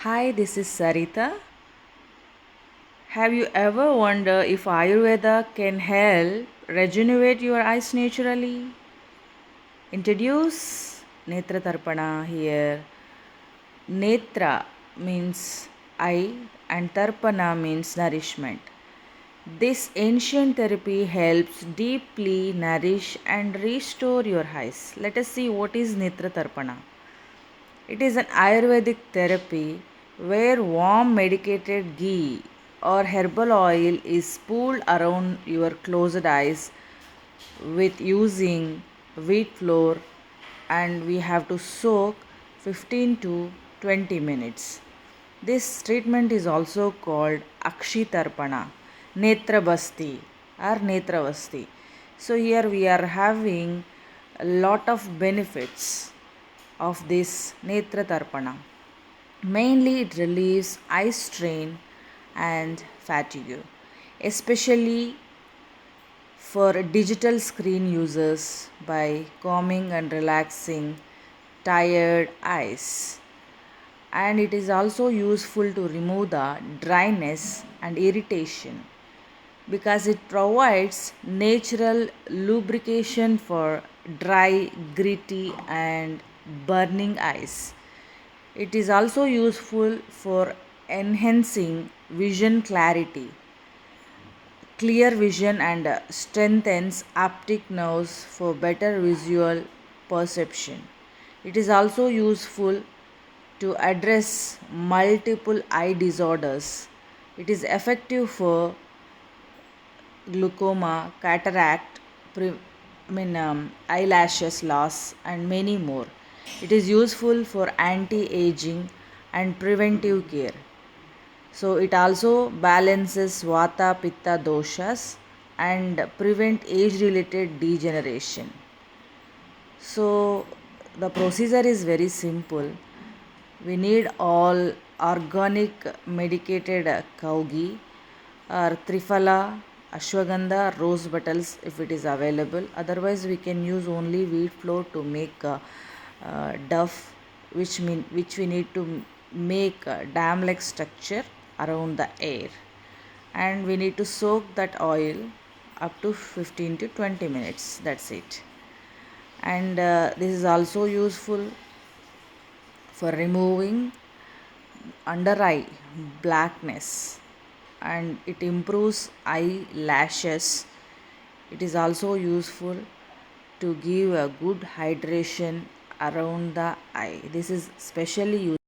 Hi, this is Sarita. Have you ever wondered if Ayurveda can help regenerate your eyes naturally? Introduce Nethra Tarpana here. Netra means eye and Tarpana means nourishment. This ancient therapy helps deeply nourish and restore your eyes. Let us see what is Nethra Tarpana. It is an Ayurvedic therapy where warm medicated ghee or herbal oil is poured around your closed eyes with using wheat flour, and we have to soak 15 to 20 minutes. This treatment is also called Akshi Tarpana, Netra Basti or Netra Basti. So here we are having a lot of benefits of this Netra Tarpana. Mainly, it relieves eye strain and fatigue, especially for digital screen users by calming and relaxing tired eyes. And it is also useful to remove the dryness and irritation because it provides natural lubrication for dry, gritty, and burning eyes. It is also useful for enhancing vision clarity, clear vision, and strengthens optic nerves for better visual perception. It is also useful to address multiple eye disorders. It is effective for glaucoma, cataract, eyelashes loss, and many more. It is useful for anti-aging and preventive care. So it also balances vata pitta doshas and prevent age-related degeneration. So the procedure is very simple. We need all organic medicated cow ghee or triphala, ashwagandha, rose petals if it is available. Otherwise, we can use only wheat flour to make duff, which we need to make a dam-like structure around the air, and we need to soak that oil up to 15 to 20 minutes. That's it. And this is also useful for removing under eye blackness, and it improves eyelashes. It is also useful to give a good hydration around the eye. This is specially used